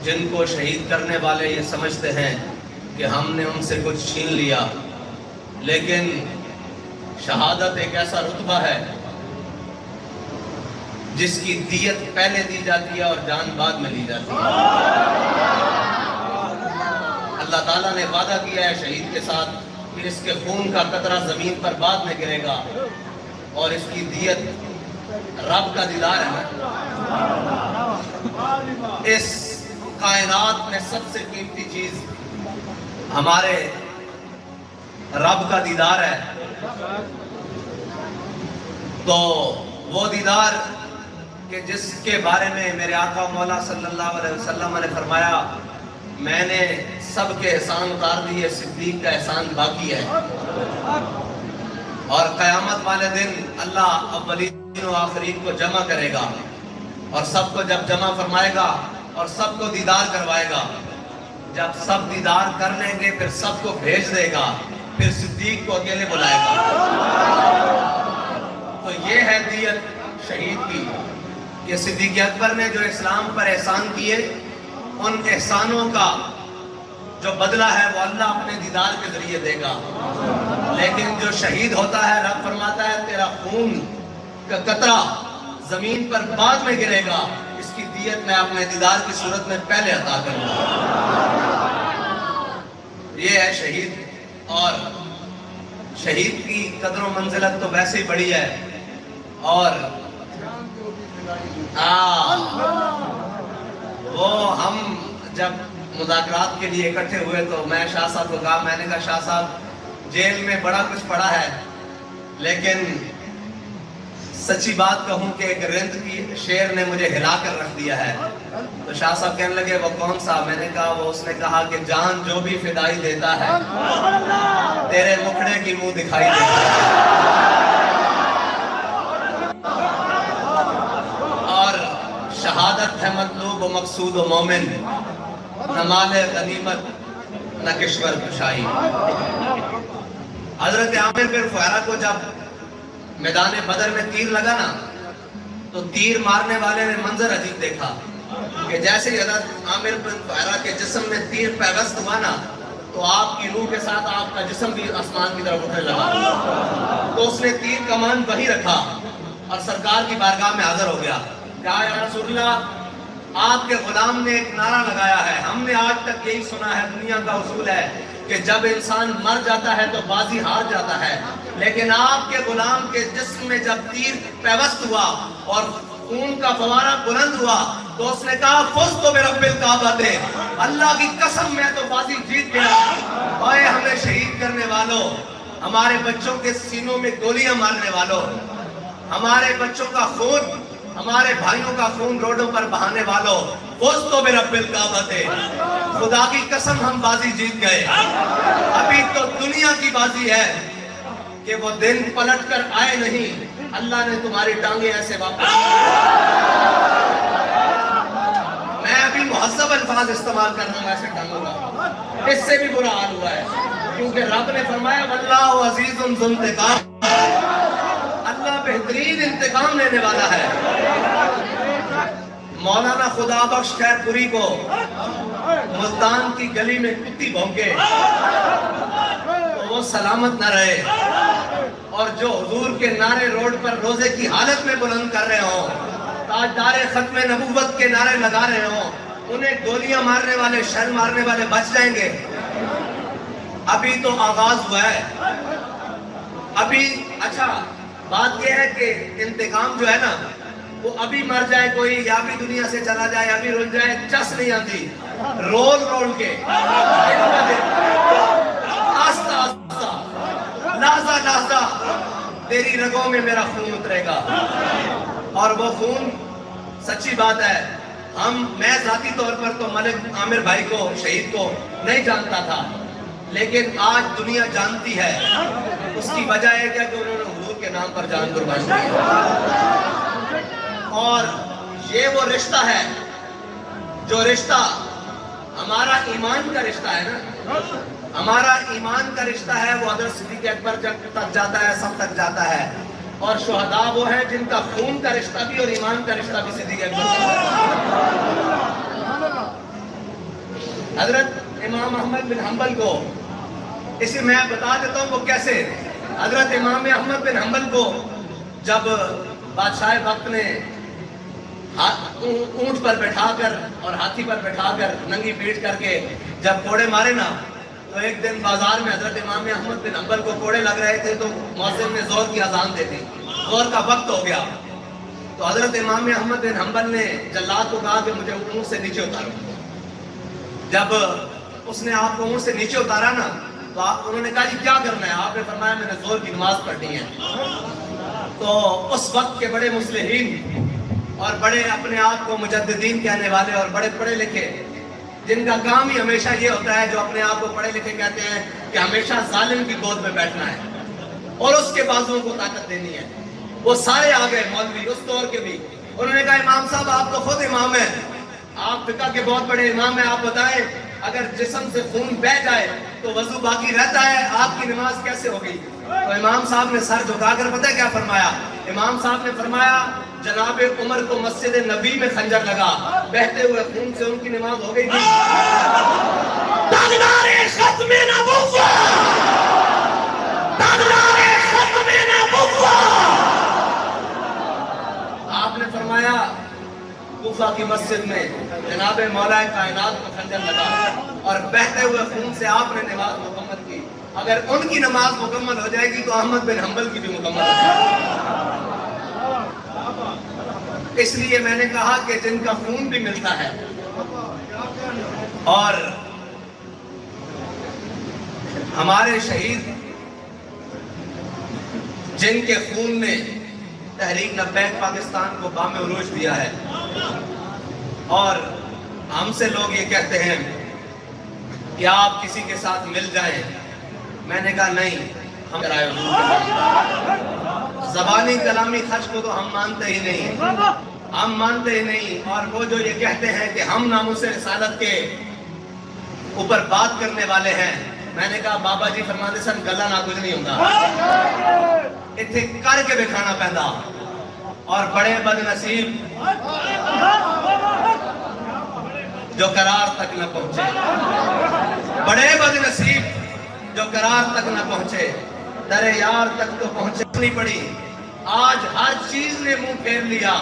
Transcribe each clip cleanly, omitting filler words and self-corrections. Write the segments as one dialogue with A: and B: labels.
A: جن کو شہید کرنے والے یہ سمجھتے ہیں کہ ہم نے ان سے کچھ چھین لیا، لیکن شہادت ایک ایسا رتبہ ہے جس کی دیت پہلے دی جاتی ہے اور جان بعد میں لی جاتی ہے۔ اللہ تعالیٰ نے وعدہ کیا ہے شہید کے ساتھ کہ اس کے خون کا قطرہ زمین پر بعد میں گرے گا، اور اس کی دیت رب کا دیدار ہے۔ اس کائنات میں سب سے قیمتی چیز ہمارے رب کا دیدار ہے، تو وہ دیدار کہ جس کے بارے میں میرے آقا مولا صلی اللہ علیہ وسلم نے فرمایا میں نے سب کے احسان اتار دیے، صدیق کا احسان باقی ہے۔ اور قیامت والے دن اللہ اولین و آخرین کو جمع کرے گا، اور سب کو جب جمع فرمائے گا اور سب کو دیدار کروائے گا، جب سب دیدار کر لیں گے پھر سب کو بھیج دے گا، پھر صدیق کو اکیلے بلائے گا۔ تو یہ ہے دیت شہید کی کہ صدیق اکبر نے جو اسلام پر احسان کیے، ان احسانوں کا جو بدلہ ہے وہ اللہ اپنے دیدار کے ذریعے دے گا۔ لیکن جو شہید ہوتا ہے، رب فرماتا ہے تیرا خون کا قطرہ زمین پر بعد میں گرے گا، اس کی دیت میں اپنے دیدار کی صورت میں پہلے عطا کروں گا۔ یہ ہے شہید، اور شہید کی قدر و منزلت تو ویسے ہی بڑی ہے۔ اور وہ ہم جب مذاکرات کے لیے اکٹھے ہوئے تو میں شاہ صاحب کو کہا، میں نے کہا شاہ صاحب جیل میں بڑا کچھ پڑا ہے، لیکن سچی بات کہوں کہ ایک رند کی شیر نے مجھے ہلا کر رکھ دیا ہے۔ تو شاہ صاحب کہنے لگے وہ کون سا؟ میں نے کہا وہ، اس نے کہا کہ جان جو بھی فدائی دیتا ہے تیرے مکھڑے کی منہ دکھائی دیتا ہے۔ اور شہادت ہے مطلوب و مقصود و مومن، نہ مال غنیمت نہ کشور کشائی۔ حضرت عامر بن فہرہ کو جب میدان بدر میں تیر لگا نا، تو تیر مارنے والے نے منظر عجیب دیکھا کہ جیسے ہی حضرت عامر بن فہرہ کے جسم میں تیر پیوست ہوا نا، تو آپ کی روح کے ساتھ آپ کا جسم بھی آسمان کی طرف اٹھنے لگا۔ تو اس نے تیر کمان وہیں رکھا اور سرکار کی بارگاہ میں حاضر ہو گیا۔ کہا یا رسول اللہ، آپ کے غلام نے ایک نعرہ لگایا ہے، ہم نے آج تک یہی سنا ہے، دنیا کا اصول ہے کہ جب انسان مر جاتا ہے تو بازی ہار جاتا ہے، لیکن آپ کے غلام کے جسم میں جب تیر پیوست ہوا اور خون کا فوارہ بلند ہوا تو اس نے کہا فزت برب الکعبہ، اللہ کی قسم میں تو بازی جیت گیا۔ اے ہمیں شہید کرنے والوں، ہمارے بچوں کے سینوں میں گولیاں مارنے والوں، ہمارے بچوں کا خون، ہمارے بھائیوں کا خون روڈوں پر بہانے والوں، فزت برب الکعبہ، خدا کی قسم ہم بازی جیت گئے۔ ابھی تو دنیا کی بازی ہے کہ وہ دن پلٹ کر آئے نہیں، اللہ نے تمہاری ٹانگیں ایسے واپس۔ میں ابھی مہذب الفاظ استعمال کر رہا ہوں ایسے ٹانگوں کا، اس سے بھی برا حال ہوا ہے، کیونکہ رب نے فرمایا واللہ عزیز ذو انتقام، اللہ بہترین انتقام لینے والا ہے۔ مولانا خدا بخش خیر پوری کو ملتان کی گلی میں کتی بھونکے تو وہ سلامت نہ رہے، اور جو حضور کے نعرے روڈ پر روزے کی حالت میں بلند کر رہے ہوں، تاجدار ختم نبوت کے نعرے لگا رہے ہوں، انہیں گولیاں مارنے والے، شر مارنے والے بچ جائیں گے؟ ابھی تو آغاز ہوا ہے۔ ابھی اچھا بات یہ ہے کہ انتقام جو ہے نا، وہ ابھی مر جائے کوئی، یا ابھی دنیا سے چلا جائے، ابھی رل جائے، چس نہیں آتی، رول رول کے آہستہ آہستہ، لحظہ لحظہ تیری رگوں میں میرا خون اترے گا۔ اور وہ خون، سچی بات ہے، میں ذاتی طور پر تو ملک عامر بھائی کو، شہید کو نہیں جانتا تھا، لیکن آج دنیا جانتی ہے۔ اس کی وجہ ہے کہ انہوں نے حضور کے نام پر جان قربان کی۔ اور یہ وہ رشتہ ہے جو رشتہ ہمارا ایمان کا رشتہ ہے نا، ہمارا ایمان کا رشتہ ہے، وہ حضرت صدیق اکبر تک جاتا ہے، سب تک جاتا ہے۔ اور شہداء وہ ہیں جن کا خون کا رشتہ بھی اور ایمان کا رشتہ بھی صدیق اکبر تک جاتا ہے۔ حضرت امام احمد بن حنبل کو، اسے میں بتا دیتا ہوں وہ کیسے. حضرت امام احمد بن حنبل کو جب بادشاہ وقت نے اونٹ پر بٹھا کر اور ہاتھی پر بٹھا کر ننگی پیٹھ کر کے جب کوڑے مارے نا، تو ایک دن بازار میں حضرت امام احمد بن حنبل کو کوڑے لگ رہے تھے، تو مؤذن نے زور کی اذان دے دی، زور کا وقت ہو گیا. تو حضرت امام احمد بن حنبل نے جلاد کو کہا کہ مجھے اونٹ سے نیچے اتارو. جب اس نے آپ کو اونٹ سے نیچے اتارا نا، تو انہوں نے کہا جی کیا کرنا ہے؟ آپ نے فرمایا میں نے زور کی نماز پڑھنی ہے. تو اس وقت کے بڑے مصلحین اور بڑے اپنے آپ کو مجددین کہنے والے اور بڑے پڑھے لکھے، جن کا کام ہی ہمیشہ یہ ہوتا ہے، جو اپنے آپ کو پڑھے لکھے کہتے ہیں کہ ہمیشہ ظالم کی گود میں بیٹھنا ہے اور اس کے بازوؤں کو طاقت دینی ہے، وہ سارے آ گئے مولوی اس دور کے بھی. انہوں نے کہا امام صاحب آپ تو خود امام ہیں، آپ فقہ کے بہت بڑے امام ہیں، آپ بتائیں اگر جسم سے خون بہہ جائے تو وضو باقی رہتا ہے، آپ کی نماز کیسے ہوگی؟ تو امام صاحب نے سر جھکا کر پتہ کیا فرمایا؟ امام صاحب نے فرمایا جناب عمر کو مسجد نبی میں خنجر لگا، بہتے ہوئے خون سے ان کی نماز ہو گئی تھی. تاجدار ختم نبوت، تاجدار ختم نبوت. آپ نے فرمایا کوفہ کی مسجد میں جناب مولا کائنات کو خنجر لگا اور بہتے ہوئے خون سے آپ نے نماز مکمل کی. اگر ان کی نماز مکمل ہو جائے گی تو احمد بن حنبل کی بھی مکمل ہو جائے گی. اس لیے میں نے کہا کہ جن کا خون بھی ملتا ہے اور ہمارے شہید جن کے خون نے تحریک لبیک پاکستان کو بام عروج دیا ہے، اور ہم سے لوگ یہ کہتے ہیں کہ آپ کسی کے ساتھ مل جائیں، میں نے کہا نہیں، ہم رائے زبانی کلامی خرچ کو تو ہم مانتے ہی نہیں، ہم مانتے ہی نہیں. اور وہ جو یہ کہتے ہیں کہ ہم ناموس رسالت کے اوپر بات کرنے والے ہیں، میں نے کہا بابا جی فرماتے سن گلا نہ کچھ نہیں ہوتا، اتنے کر کے دکھانا پہندا. اور بڑے بد نصیب جو قرار تک نہ پہنچے، بڑے بد نصیب جو قرار تک نہ پہنچے، در یار تک تو پہنچنی پڑی. آج ہر چیز نے منہ پھیر لیا.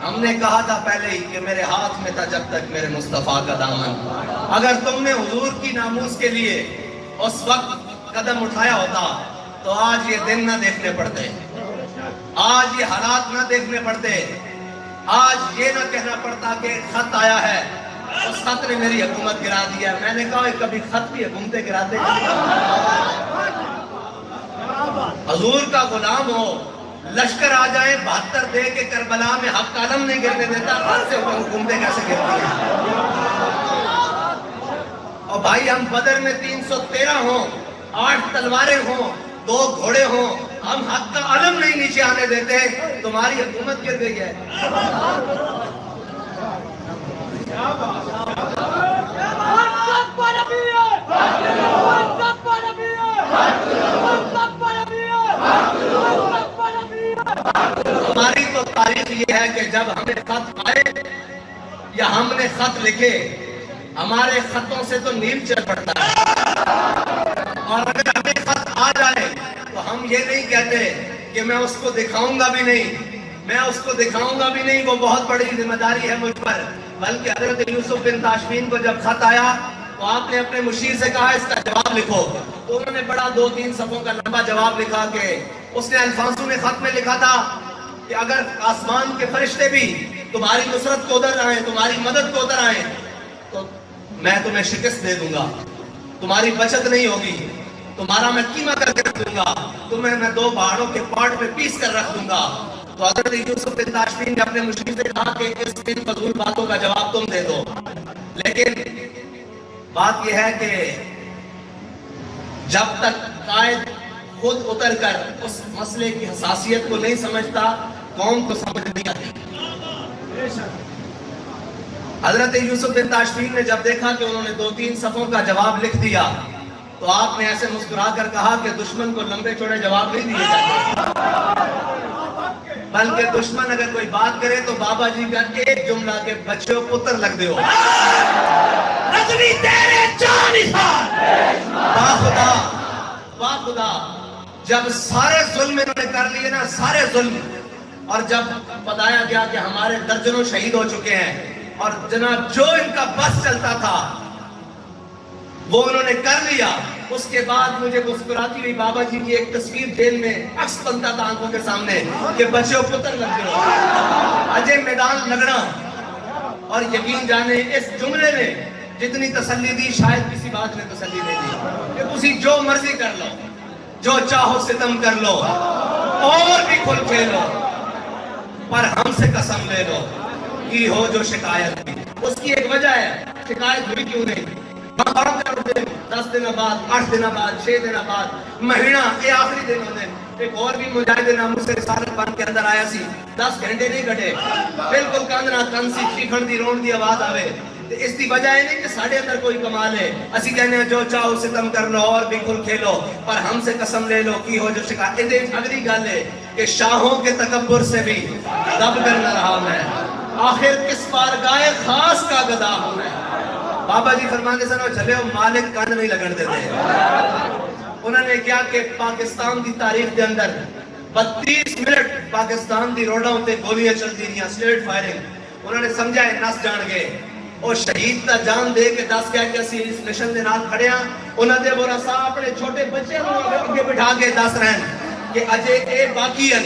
A: ہم نے کہا تھا پہلے ہی کہ میرے ہاتھ میں تھا جب تک میرے مصطفیٰ کا دامن. اگر تم نے حضور کی ناموس کے لیے اس وقت قدم اٹھایا ہوتا تو آج یہ دن نہ دیکھنے پڑتے، آج یہ حالات نہ دیکھنے پڑتے، آج یہ نہ کہنا پڑتا کہ خط آیا ہے، اس خط نے میری حکومت گرا دیا. میں نے کہا کبھی خط بھی حکومتیں گراتے ہیں؟ حضور کا غلام ہو، لشکر آ جائیں 72 دے کے کربلا میں حق علم نہیں گرنے دیتا، خط سے حکومتیں کیسے گرتی ہیں؟ اور بھائی ہم بدر میں 313 ہوں، 8 تلواریں ہوں، 2 گھوڑے ہوں، ہم حق کا علم نہیں نیچے آنے دیتے، تمہاری حکومت گر گئی ہے. ہماری تو تاریخ یہ ہے کہ جب ہمیں خط آئے یا ہم نے خط لکھے، ہمارے خطوں سے تو نیل چل پڑتا ہے. اور اگر ہمیں خط آ جائے تو ہم یہ نہیں کہتے کہ میں اس کو دکھاؤں گا بھی نہیں، میں اس کو دکھاؤں گا بھی نہیں، وہ بہت بڑی ذمہ داری ہے مجھ پر. بلکہ حضرت یوسف بن تاشفین کو جب خط آیا تو آپ نے اپنے مشیر سے کہا اس کا جواب لکھو. تو انہوں نے بڑا 2-3 صفحوں کا لمبا جواب لکھا کہ اس نے الفانسو نے خط میں لکھا تھا کہ اگر آسمان کے فرشتے بھی تمہاری نصرت کو ادھر آئیں، تمہاری مدد کو ادھر آئیں، تو میں تمہیں شکست دے دوں گا، تمہاری بچت نہیں ہوگی، تمہارا میں قیمہ کر کے رکھ دوں گا، تمہیں میں 2 پہاڑوں کے پارٹ میں پیس کر رکھ دوں گا. تو حضرت یوسف بن تاشفین نے اپنے مشیر سے کہا کہ اس دن فضول باتوں کا جواب تم دے دو. لیکن بات یہ ہے کہ جب تک قائد خود اتر کر اس مسئلے کی حساسیت کو نہیں سمجھتا، قوم کو سمجھ نہیں آتی. حضرت یوسف بن تاشفین نے جب دیکھا کہ انہوں نے 2-3 صفحوں کا جواب لکھ دیا تو آپ نے ایسے مسکرا کر کہا کہ دشمن کو لمبے چوڑے جواب نہیں دیے جاتے، بلکہ دشمن اگر کوئی بات کرے تو بابا جی کا ایک جملہ کے بچوں پتر لگ دے ہو. غزنی تیرے جان نثار واہ خدا جب سارے ظلم انہوں نے کر لیے نا سارے ظلم اور جب بتایا گیا کہ ہمارے درجنوں شہید ہو چکے ہیں اور جناب جو ان کا بس چلتا تھا وہ انہوں نے کر لیا اس کے بعد مجھے مسکراتی ہوئی بابا جی کی ایک تصویر جیل میں عکس بنتا تھا آنکھوں کے سامنے کہ بچوں پتر لگ گئے اجے میدان لگنا اور یقین جانے اس جملے نے جتنی تسلی دی شاید کسی بات نے تسلی نہیں دی کہ تسی جو مرضی کر لو جو چاہو ستم کر لو اور بھی کھل کھیلو پر ہم سے قسم لے لو کی ہو جو شکایت بھی اس کی ایک وجہ ہے شکایت ہوئی کیوں نہیں 10 دن بعد 8 دن بعد 6 دن بعد مہینہ یہ آخری دن ہونے ایک اور بھی مجاہد ناموں سے رسالت بن کے اندر آیا سی 10 گھنٹے نہیں گھٹے بالکل کاندنا کن سی چیخن دی رون دی آواز آوے اس دی وجہ ہے نہیں کہ ساڑھے اندر کوئی کمال ہے اسی کہنے ہیں جو چاہو ستم کر لو اور بھی کھل کھیلو پر ہم سے قسم لے لو کی ہو جو شکایت اندر اگلی گل ہے کہ شاہوں کے تکبر سے بھی دب کر نہ رہا میں آخر کس بارگاہ خاص کا گدا ہوں میں بابا جی فرمانے سے نو چلے ہو مالک کان نہیں لگن دیتے انہوں نے کیا کہ پاکستان دی تاریخ دے اندر 32 منٹ پاکستان دی روڈا ہوتے گولیاں چل دی رہی ہیں سلیٹ فائرنگ انہوں نے سمجھا ہے نس جان گئے اور شہید تا جان دے کے 10 کہہ کے اسی اس مشن دے نال کھڑے ہیں انہوں نے وہ رسا اپنے چھوٹے بچے اگے بٹھا کے 10 رہن کہ اجے اے باقی ہیں